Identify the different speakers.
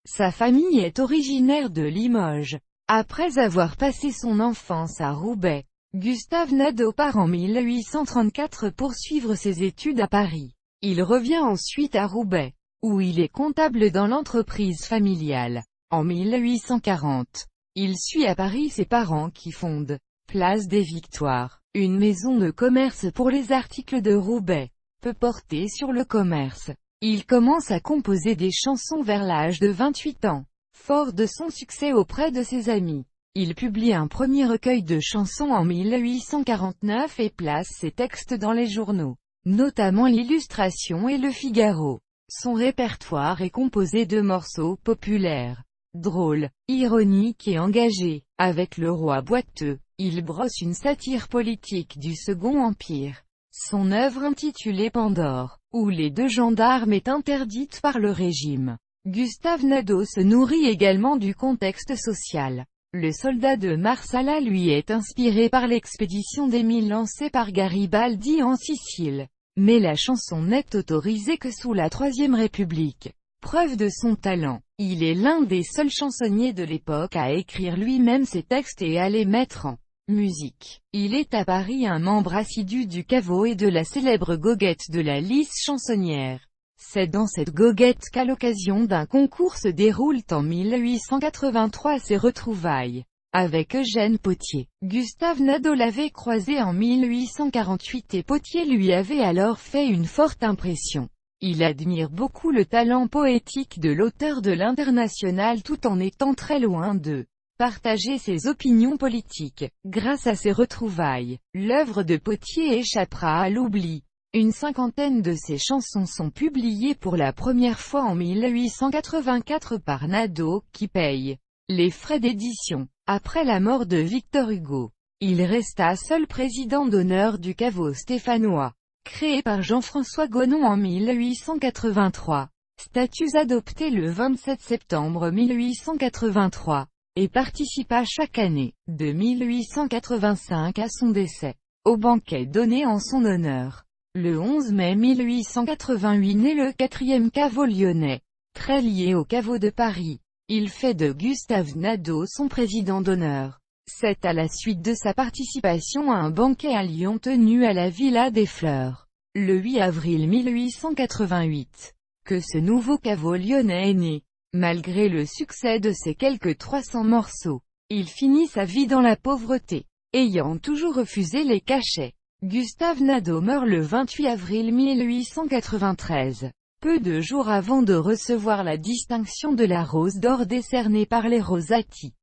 Speaker 1: Sa famille est originaire de Limoges. Après avoir passé son enfance à Roubaix, Gustave Nadaud part en 1834 poursuivre ses études à Paris. Il revient ensuite à Roubaix, où il est comptable dans l'entreprise familiale. En 1840, il suit à Paris ses parents qui fondent Place des Victoires, une maison de commerce pour les articles de Roubaix, peu portée sur le commerce. Il commence à composer des chansons vers l'âge de 28 ans. Fort de son succès auprès de ses amis, il publie un premier recueil de chansons en 1849 et place ses textes dans les journaux, notamment l'Illustration et le Figaro. Son répertoire est composé de morceaux populaires, drôles, ironiques et engagés. Avec le roi boiteux, il brosse une satire politique du Second Empire. Son œuvre intitulée Pandore, où les deux gendarmes est interdite par le régime. Gustave Nadaud se nourrit également du contexte social. Le soldat de Marsala lui est inspiré par l'expédition d'Émile lancée par Garibaldi en Sicile. Mais la chanson n'est autorisée que sous la Troisième République. Preuve de son talent, il est l'un des seuls chansonniers de l'époque à écrire lui-même ses textes et à les mettre en musique. Il est à Paris un membre assidu du caveau et de la célèbre goguette de la Lys chansonnière. C'est dans cette goguette qu'à l'occasion d'un concours se déroulent en 1883 ses retrouvailles avec Eugène Pottier. Gustave Nadaud l'avait croisé en 1848 et Pottier lui avait alors fait une forte impression. Il admire beaucoup le talent poétique de l'auteur de l'Internationale tout en étant très loin de partager ses opinions politiques. Grâce à ces retrouvailles, l'œuvre de Pottier échappera à l'oubli. Une cinquantaine de ses chansons sont publiées pour la première fois en 1884 par Nadaud, qui paye les frais d'édition. Après la mort de Victor Hugo, il resta seul président d'honneur du caveau stéphanois, créé par Jean-François Gonon en 1883. Statuts adoptés le 27 septembre 1883, et participa chaque année, de 1885 à son décès, au banquet donné en son honneur. Le 11 mai 1888 naît le 4e caveau lyonnais, très lié au caveau de Paris. Il fait de Gustave Nadaud son président d'honneur. C'est à la suite de sa participation à un banquet à Lyon tenu à la Villa des Fleurs, le 8 avril 1888, que ce nouveau caveau lyonnais est né. Malgré le succès de ses quelques 300 morceaux, il finit sa vie dans la pauvreté, ayant toujours refusé les cachets. Gustave Nadaud meurt le 28 avril 1893, peu de jours avant de recevoir la distinction de la Rose d'or décernée par les Rosati.